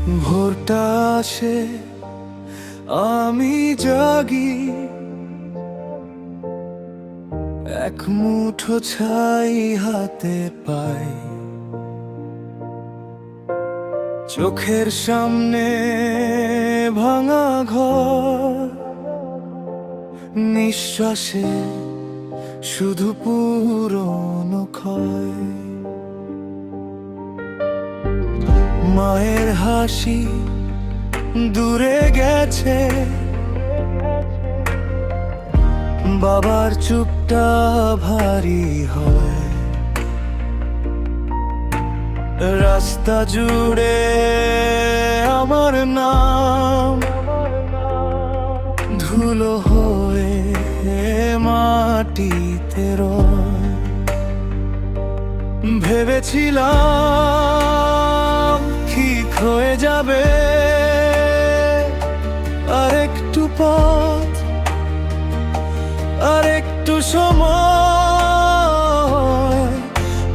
ভোরটা আসে, আমি জাগি, এক মুঠো ছাই হাতে পাই, চোখের সামনে ভাঙা ঘর, নিঃশ্বাসে শুধু পুরনো ক্ষয়। মায়ের হাসি দূরে গেছে, বাবার চুপটা ভারী হয়, রাস্তা জুড়ে আমার নাম ধুলো হয়ে মাটিতে রয়। ভেবেছিলাম ঠিক হয়ে যাবে, আর একটু পথ, আর একটু সময়,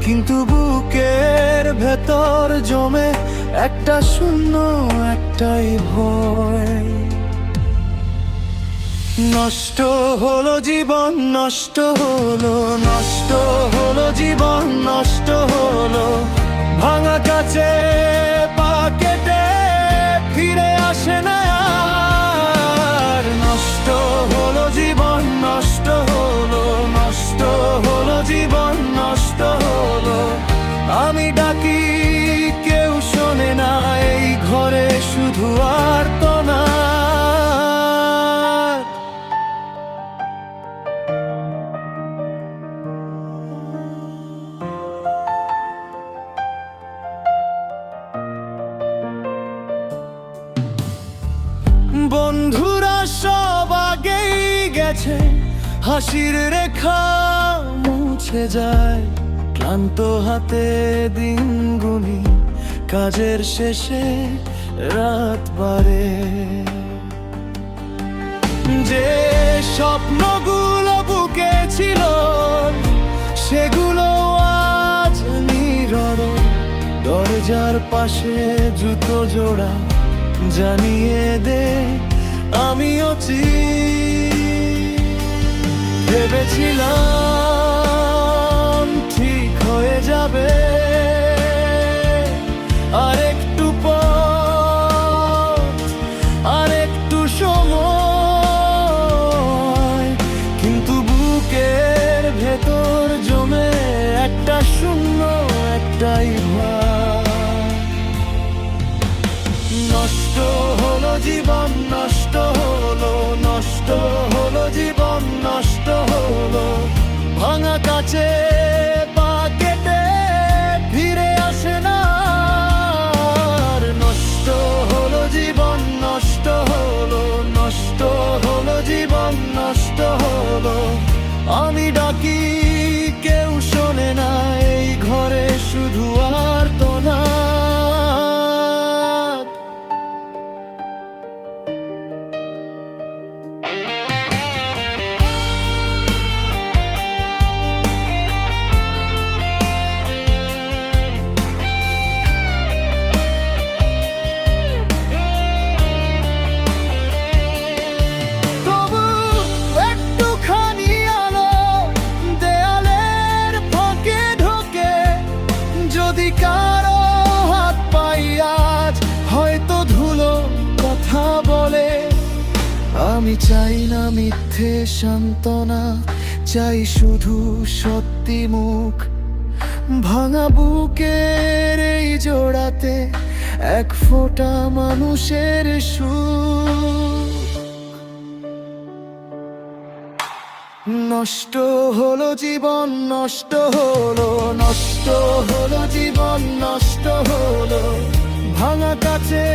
কিন্তু বুকের ভেতর জমে একটা শূন্য, একটাই ভয়। নষ্ট হলো জীবন, নষ্ট হলো, নষ্ট হলো জীবন, নষ্ট হলো। ভাঙা কাছে পা কেটে ফিরে আসে না আর। নষ্ট হলো জীবন, নষ্ট হলো, নষ্ট হলো জীবন, নষ্ট হলো। আমি ডাকি কেউ শোনে না, এই ঘরে শুধু আর্তনাদ। বন্ধুরা সব আগেই গেছে, হাসির রেখা মুছে যায়, ক্লান্ত হাতে দিন গুনি, কাজের শেষে রাত বাড়ে। যে স্বপ্নগুলো বুকে ছিল, সেগুলো আজ নীরব। দরজার পাশে জুতো জোড়া জানিয়ে দে আমিও ভেবেছিলাম ঠিক হয়ে যাবে, আর একটু পথ, আর একটু সময়, কিন্তু বুকের ভেতর জমে একটা শূন্য, একটাই ভয়। নষ্ট হলো জীবন, নষ্ট হলো, নষ্ট হলো জীবন, নষ্ট হলো। ভাঙা কাছে পা কেটে ফিরে আসে না আর। নষ্ট হলো জীবন, নষ্ট হলো, নষ্ট হলো জীবন, নষ্ট হলো। আমি ডাকি কেউ শোনে না, এই ঘরে শুধু আর্তনাদ। কারো হাত পাই আজ, হয়তো ধুলো কথা বলে। আমি চাই না মিথ্যে সান্ত্বনা, চাই শুধু সত্যি মুখ। ভাঙা বুকের এই জোড়াতে এক ফোঁটা মানুষের সুখ। নষ্ট হলো জীবন, নষ্ট হলো, নষ্ট হলো জীবন, নষ্ট হলো। ভাঙা কাছে